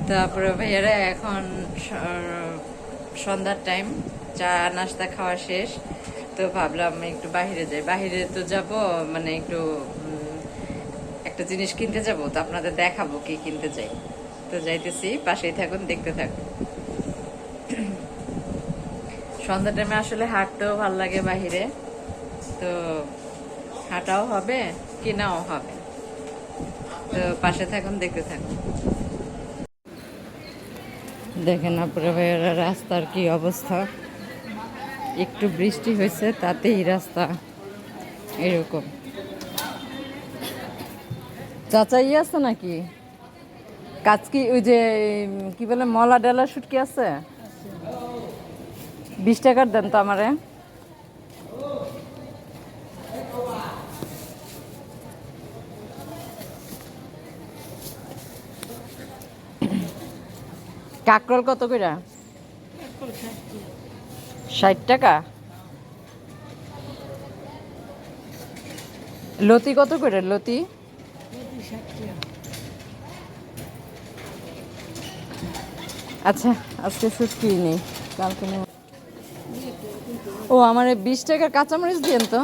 তারপরে ভাইয়ারা এখন সন্ধ্যার টাইম, চা নাস্তা খাওয়া শেষ। তো ভাবলাম একটু বাহিরে যাই। বাহিরে তো যাব মানে একটু একটা জিনিস কিনতে যাব, তো আপনাদের দেখাবো কি কিনতে যাই। তো যাইতেছি, পাশেই থাকুন, দেখতে থাকুন। সন্ধ্যা টাইমে আসলে হাঁটতেও ভালো লাগে বাহিরে, তো হাঁটাও হবে কেনাও হবে। তো পাশে থাকুন, দেখতে থাকুন। দেখেন আপনারা ভাইয়ারা রাস্তার কি অবস্থা। একটু বৃষ্টি হয়েছে তাতেই রাস্তা এরকম। চাচা আছে নাকি কাজ? কি ওই যে কি বলে মলা ডালা শুটকি আছে? 20 টাকার দেন তো আমারে। কাকরোল কত করে? 60 টাকা। লতি কত করে লতি? আচ্ছা, আজকে শুটকি নেই, কালকে নেই। ও আমার 20 টাকার কাঁচামরিচ দিয়েন তো।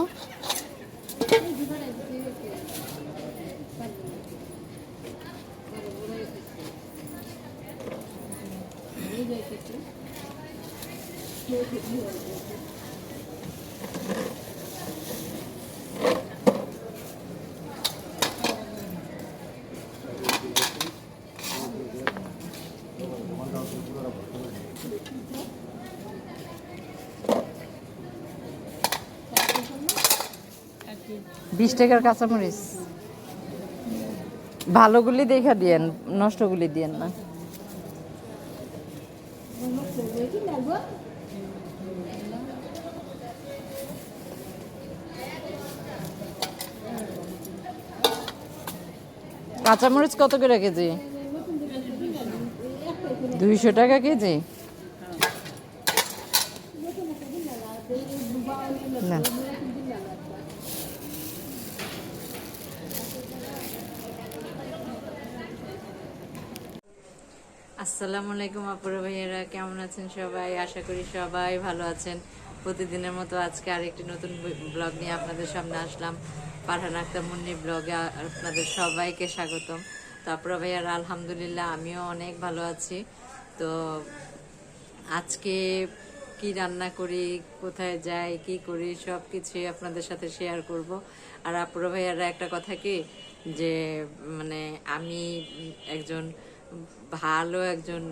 বিশ টাকার কাঁচামরিচ ভালোগুলি দেখা দিয়েন, নষ্টগুলি দিয়েন না। কাঁচামরিচ কত করে কেজি? 200 টাকা কেজি না। আসসালামু আলাইকুম আপুরা ভাইয়েরা, কেমন আছেন সবাই? আশা করি সবাই ভালো আছেন। প্রতিদিনের মতো আজকে আরেকটি নতুন ব্লগ নিয়ে আপনাদের সামনে আসলাম। ফারহান আক্তার মুন্নি ব্লগে আপনাদের সবাইকে স্বাগতম। তো আপুরা ভাইয়ারা, আলহামদুলিল্লাহ আমিও অনেক ভালো আছি। তো আজকে কি রান্না করি, কোথায় যাই, কি করি, সব কিছুই আপনাদের সাথে শেয়ার করব। আর আপুরা ভাইয়ারা, একটা কথা কি, যে মানে আমি একজন ভালো একজন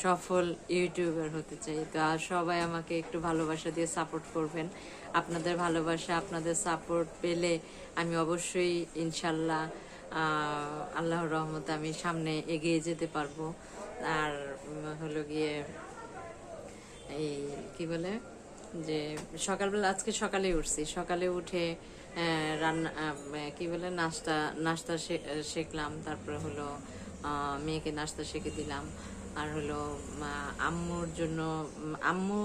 সফল ইউটিউবার হতে চাই। তো আর সবাই আমাকে একটু ভালোবাসা দিয়ে সাপোর্ট করবেন। আপনাদের ভালোবাসা, আপনাদের সাপোর্ট পেলে আমি অবশ্যই ইনশাল্লাহ আল্লাহর রহমতে আমি সামনে এগিয়ে যেতে পারবো। আর হলো গিয়ে এই কি বলে যে সকালবেলা আজকে সকালে উঠছি, সকালে উঠে রান্না কি বলে নাস্তা নাস্তা শেখলাম। তারপরে হলো মেয়েকে নাস্তা শিখে দিলাম। আর হলো আম্মুর জন্য, আম্মু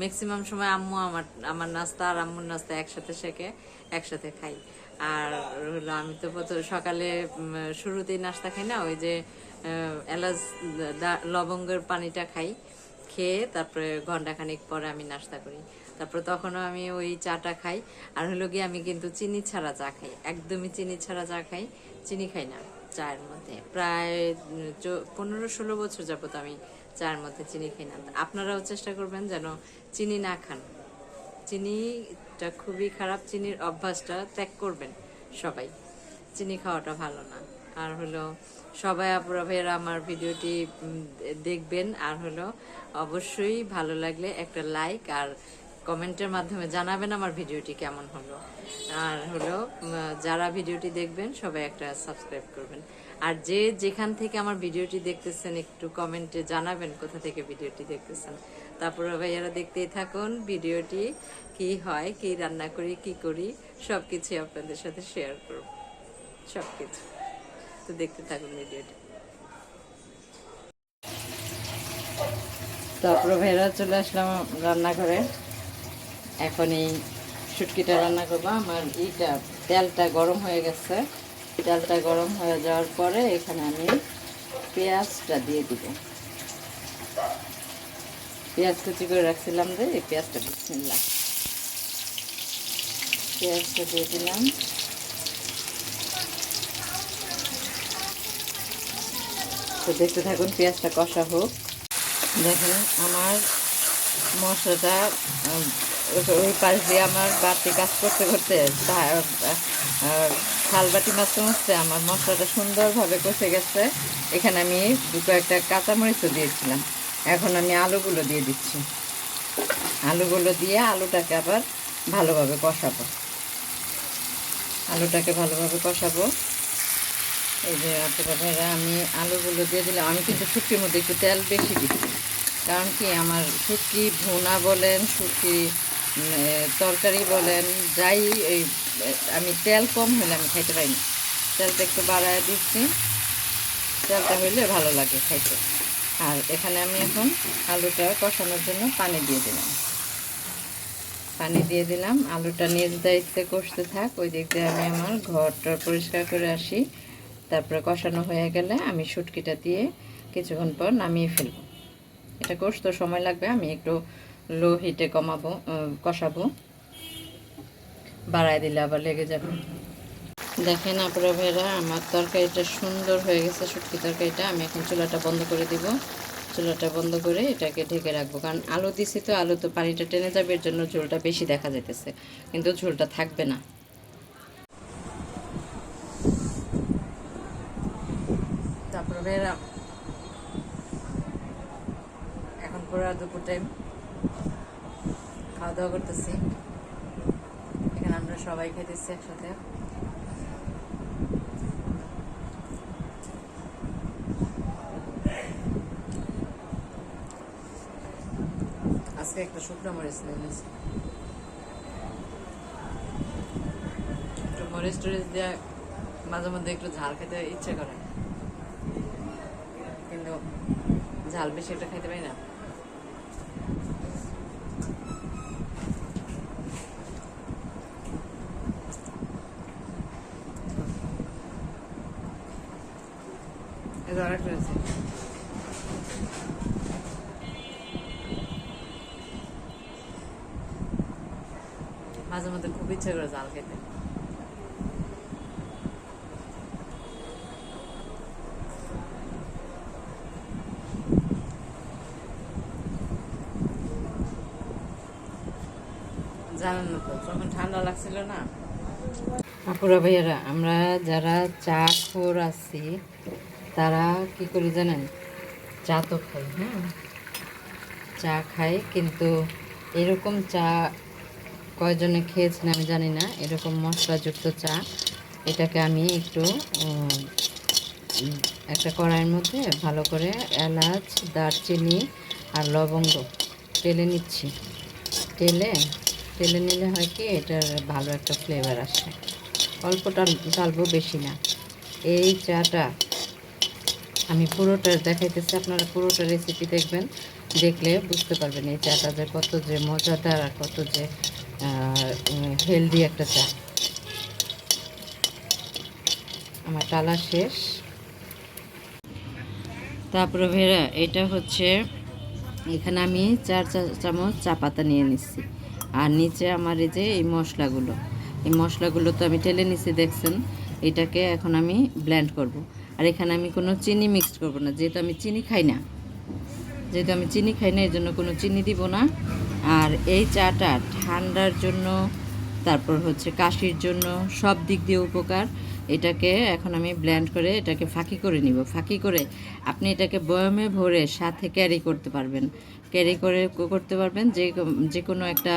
ম্যাক্সিমাম সময় আম্মু আমার আমার নাস্তা আর আম্মুর নাস্তা একসাথে শেখে, একসাথে খাই। আর হলো আমি তো সকালে শুরুতেই নাস্তা খাই না, ওই যে এলাচ লবঙ্গের পানিটা খাই, খেয়ে তারপরে ঘন্টাখানিক পরে আমি নাস্তা করি। তারপর তখনও আমি ওই চাটা খাই। আর হলো গিয়ে আমি কিন্তু চিনি ছাড়া চা খাই, একদমই চিনি ছাড়া চা খাই, চিনি খাই না চায়ের মধ্যে। প্রায় 15-16 বছর যাবত আমি চায়ের মধ্যে চিনি খাই না। আপনারাও চেষ্টা করবেন যেন চিনি না খান। চিনিটা খুবই খারাপ, চিনির অভ্যাসটা ত্যাগ করবেন সবাই। চিনি খাওয়াটা ভালো না। আর হলো সবাই আপুরা ভাইয়েরা আমার ভিডিওটি দেখবেন। আর হলো অবশ্যই ভালো লাগলে একটা লাইক আর কমেন্টের মাধ্যমে জানাবেন আমার ভিডিওটি কেমন হলো। আর হলো যারা ভিডিওটি দেখবেন সবাই একটা সাবস্ক্রাইব করবেন। আর যে যেখান থেকে আমার ভিডিওটি দেখতেছেন একটু কমেন্টে জানাবেন কোথা থেকে ভিডিওটি দেখতেছেন। তারপরে ভাইয়ারা দেখতেই থাকুন ভিডিওটি, কি হয়, কি রান্না করি, কি করি, সবকিছু আপনাদের সাথে শেয়ার করব, সবকিছু। তো দেখতে থাকুন ভিডিওটি। তারপরে ভাইরা চলে আসলাম রান্নাঘরে। এখন এই শুটকিটা রান্না করবো। আমার তেলটা গরম হয়ে গেছে। তেলটা গরম হয়ে যাওয়ার পরে এখানে আমি পেঁয়াজটা দিয়ে দিব। পেঁয়াজ কুচি করে রাখছিলাম যে এই পেঁয়াজটা বিসমিল্লাহ, পেঁয়াজটা দিয়ে দিলাম। তো দেখতে থাকুন, পেঁয়াজটা কষা হোক। দেখেন আমার মশলাটা ওই পাশ দিয়ে আমার বাড়তি কাজ করতে করতে থাল বাটি মাছতে মাছতে আমার মশলাটা সুন্দরভাবে কষে গেছে। এখানে আমি কয়েকটা কাঁচামরিচও দিয়েছিলাম। এখন আমি আলুগুলো দিয়ে দিচ্ছি। আলুগুলো দিয়ে আলুটাকে আবার ভালোভাবে কষাবো। আলুটাকে ভালোভাবে কষাবো। এই যে আপনারা, আমি আলুগুলো দিয়ে দিলাম। আমি কিন্তু শুটকির মধ্যে একটু তেল বেশি দিচ্ছি, কারণ কি আমার শুটকি ভুনা বলেন, শুটকি তরকারি বলেন, যাই এই আমি তেল কম হলে আমি খাইতে পারি না। তেলটা একটু বাড়ায় দিচ্ছি, তেলটা হইলে ভালো লাগে খাইতে। আর এখানে আমি এখন আলুটা কষানোর জন্য পানি দিয়ে দিলাম। পানি দিয়ে দিলাম, আলুটা নিজ দায়িত্বে কষতে থাক। ওই দিক দিয়ে আমি আমার ঘরটা পরিষ্কার করে আসি। তারপরে কষানো হয়ে গেলে আমি শুটকিটা দিয়ে কিছুক্ষণ পর নামিয়ে ফেলবো। এটা কষতে সময় লাগবে, আমি একটু লো হিটে কষাবো। বাড়ায় দিলে আবার লেগে যাবে। দেখেন আপনারা ভাইরা, আমার তরকারিটা সুন্দর হয়ে গেছে। শুটকি তরকারিটা আমি এখন চুলাটা বন্ধ করে দিব। চুলাটা বন্ধ করে এটাকে ঢেকে রাখবো, কারণ আলু দিছি তো, আলু তো পানিটা টেনে যাবে, এর জন্য ঝোলটা বেশি দেখা যাইতেছে, কিন্তু ঝোলটা থাকবে না। তারপরে ভাইরা এখন পুরো দুপুর টাইম খাওয়া দাওয়া করতেছি। এখানে আমরা সবাই খাইতেছি একসাথে। আজকে একটা শুকনো মরিচ নিয়েছি, একটু মরিচ টরিচ দিয়ে মাঝে মধ্যে একটু ঝাল খেতে ইচ্ছে করে, কিন্তু ঝাল বেশি একটা খাইতে পারি না। এটা আরেকটা আছে, মাঝে মধ্যে খুব ইচ্ছে করে ঝাল খেতে। জানেন না তো, যখন ঠান্ডা লাগছিল না আপুরা ভাইয়ারা, আমরা যারা চা খোর আছি তারা কি করি জানেন, চা তো খাই, হ্যাঁ চা খাই, কিন্তু এরকম চা কয়জনে খেয়েছেন আমি জানি না। এরকম মশলাযুক্ত চা, এটাকে আমি একটু একটা কড়াইয়ের মধ্যে ভালো করে এলাচ, দারচিনি আর লবঙ্গ টেলে নিচ্ছি। টেলে টেলে নিলে হয় কি, এটার ভালো একটা ফ্লেভার আসে। অল্পটা ডালবো, বেশি না। এই চাটা আমি পুরোটা দেখাইতেছি, আপনারা পুরোটা রেসিপি দেখবেন, দেখলে বুঝতে পারবেন এই চাটা যে কত যে মজাদার আর কত যে হেলদি একটা চা। আমার টালা শেষ। তারপরে ভেড়া, এটা হচ্ছে এখানে আমি 4 চামচ চা পাতা নিয়ে নিচ্ছি। আর নিচে আমার এই যে এই মশলাগুলো তো আমি টেলে নিচ্ছি, দেখছেন। এটাকে এখন আমি ব্লেন্ড করব। আর এখানে আমি কোনো চিনি মিক্সড করব না, যেহেতু আমি চিনি খাই না। এর জন্য কোনো চিনি দিব না। আর এই চাটা ঠান্ডার জন্য, তারপর হচ্ছে কাশির জন্য, সব দিক দিয়ে উপকার। এটাকে এখন আমি ব্লেন্ড করে এটাকে ফাঁকি করে নিব। ফাঁকি করে আপনি এটাকে বয়মে ভরে সাথে ক্যারি করতে পারবেন। যে কোনো একটা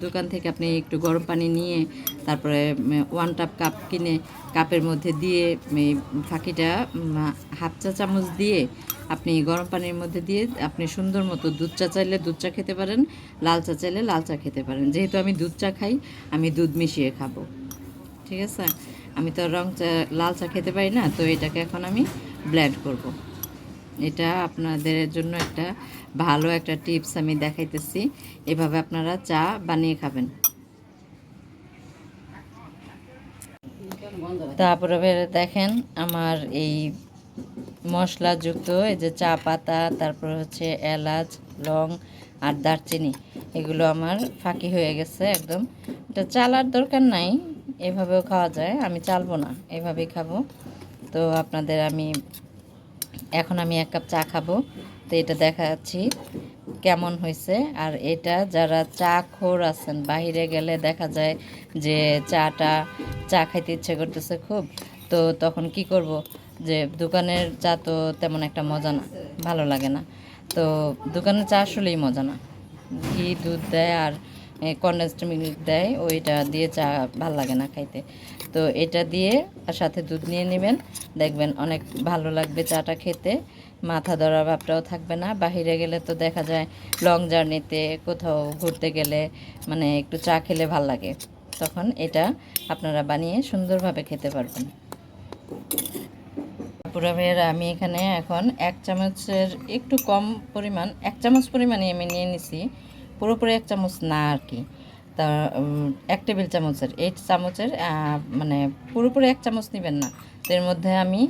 দোকান থেকে আপনি একটু গরম পানি নিয়ে, তারপরে 1 কাপ কিনে কাপের মধ্যে দিয়ে এই ফাঁকিটা হাফ চা চামচ দিয়ে আপনি গরম পানির মধ্যে দিয়ে আপনি সুন্দর মতো দুধ চা চাইলে দুধ চা খেতে পারেন, লাল চা চাইলে লাল চা খেতে পারেন। যেহেতু আমি দুধ চা খাই, আমি দুধ মিশিয়ে খাবো, ঠিক আছে। আমি তো লাল চা খেতে পারি না, তো এটাকে এখন আমি ব্লেন্ড করব। এটা আপনাদের জন্য একটা ভালো একটা টিপস আমি দেখাইতেছি, এভাবে আপনারা চা বানিয়ে খাবেন। তারপরে দেখেন আমার এই মশলাযুক্ত এই যে চা পাতা, তারপর হচ্ছে এলাচ, লং আর দারচিনি, এগুলো আমার ফাঁকি হয়ে গেছে একদম। এটা চালার দরকার নাই, এভাবেও খাওয়া যায়। আমি চালবো না, এভাবেই খাবো। তো আপনাদের এখন আমি 1 কাপ চা খাবো, তো এটা দেখাচ্ছি কেমন হয়েছে। আর এটা যারা চা খোর আছেন, বাইরে গেলে দেখা যায় যে চা খাইতে ইচ্ছে করতেছে খুব, তো তখন কি করব, যে দোকানের চা তো তেমন একটা মজা না, ভালো লাগে না। তো দোকানের চা আসলেই মজা না, ঘি দুধ দেয় আর কনডেন্সড মিল্ক দেয়, ওইটা দিয়ে চা ভাল লাগে না খাইতে। তো এটা দিয়ে আর সাথে দুধ নিয়ে নেবেন, দেখবেন অনেক ভালো লাগবে চাটা খেতে। মাথা ধরা ভাবটাও থাকবে না। বাহিরে গেলে তো দেখা যায় লং জার্নিতে কোথাও ঘুরতে গেলে মানে একটু চা খেলে ভাল লাগে, তখন এটা আপনারা বানিয়ে সুন্দরভাবে খেতে পারবেন। পুরা ভাইয়েরা, আমি এখানে এখন 1 চামচের একটু কম পরিমাণ, 1 চামচ পরিমাণে আমি নিয়ে নিছি, পুরোপুরি 1 চামচ না আর কি। তা 1 টেবিল চামচের, 8 চামচের মানে পুরোপুরি 1 চামচ নেবেন না। তো এর মধ্যে আমি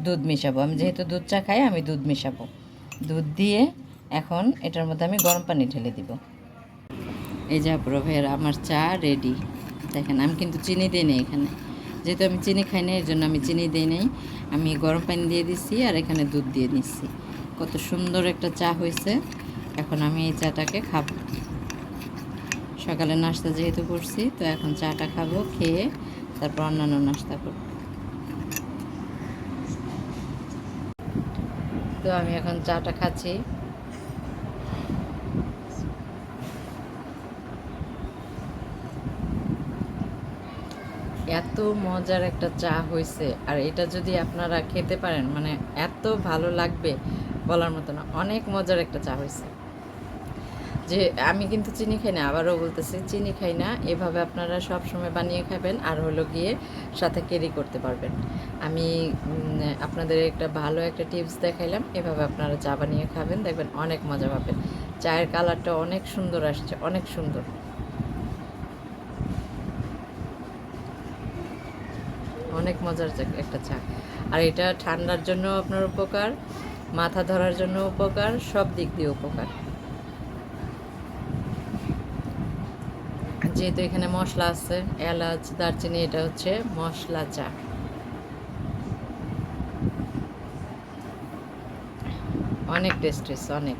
দুধ মিশাবো, আমি যেহেতু দুধ চা খাই আমি দুধ মিশাবো। দুধ দিয়ে এখন এটার মধ্যে আমি গরম পানি ঢেলে দিব। এই যে পুরো ভাইয়েরা, আমার চা রেডি। দেখেন আমি কিন্তু চিনি দিই না এখানে, যেহেতু আমি চিনি খাই না এর জন্য আমি চিনি দিই নাই। আমি গরম পানি দিয়ে দিচ্ছি আর এখানে দুধ দিয়ে নিচ্ছি। কত সুন্দর একটা চা হয়েছে। এখন আমি এই চাটাকে খাবো। সকালে নাস্তা যেহেতু করছি, তো এখন চাটা খাবো, খেয়ে তারপর অন্যান্য নাস্তা করব। তো আমি এখন চাটা খাচ্ছি। এত মজার একটা চা হয়েছে, আর এটা যদি আপনারা খেতে পারেন মানে এত ভালো লাগবে বলার মতো না। অনেক মজার একটা চা হয়েছে। যে আমি কিন্তু চিনি খাই না, আবারও বলতেছি চিনি খাই না। এভাবে আপনারা সব সময় বানিয়ে খাবেন, আর হলো গিয়ে সাথে ক্যারি করতে পারবেন। আমি আপনাদের একটা ভালো একটা টিপস দেখাইলাম, এভাবে আপনারা চা বানিয়ে খাবেন, দেখবেন অনেক মজা পাবেন। চায়ের কালারটা অনেক সুন্দর আসছে, অনেক সুন্দর, অনেক মজার একটা চা। আর এটা ঠান্ডার জন্য আপনার উপকার, মাথা ধরার জন্য উপকার, সব দিক দিয়ে উপকার। যেহেতু এখানে মশলা আছে, এলাচ, দারচিনি, এটা হচ্ছে মশলা চা। অনেক টেস্টি, অনেক।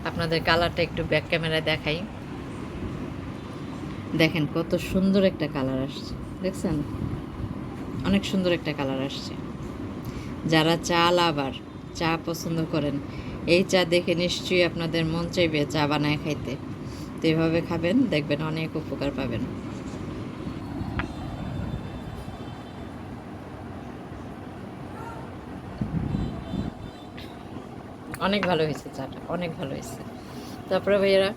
আপনাদের কালারটা একটু ব্যাক ক্যামেরায় দেখাই, দেখেন কত সুন্দর একটা কালার আসছে, দেখছেন? অনেক সুন্দর একটা কালার আসছে। যারা চা লাভার, চা পছন্দ করেন, এই চা দেখে নিশ্চয়ই আপনাদের মন চাইবে চা বানায় খাইতে। তো এভাবে খাবেন, দেখবেন অনেক উপকার পাবেন। অনেক ভালো হয়েছে চাটা, অনেক ভালো হয়েছে। তারপরে ভাইয়েরা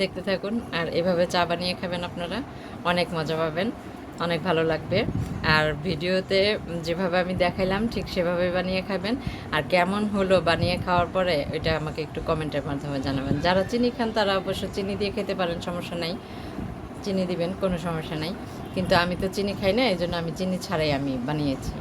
দেখতে থাকুন, আর এভাবে চা বানিয়ে খাবেন আপনারা, অনেক মজা পাবেন, অনেক ভালো লাগবে। আর ভিডিওতে যেভাবে আমি দেখাইলাম ঠিক সেভাবে বানিয়ে খাবেন। আর কেমন হলো বানিয়ে খাওয়ার পরে এটা আমাকে একটু কমেন্টের মাধ্যমে জানাবেন। যারা চিনি খান তারা অবশ্য চিনি দিয়ে খেতে পারেন, সমস্যা নাই, চিনি দিবেন, কোনো সমস্যা নাই। কিন্তু আমি তো চিনি খাই না, এই জন্য আমি চিনি ছাড়াই আমি বানিয়েছি।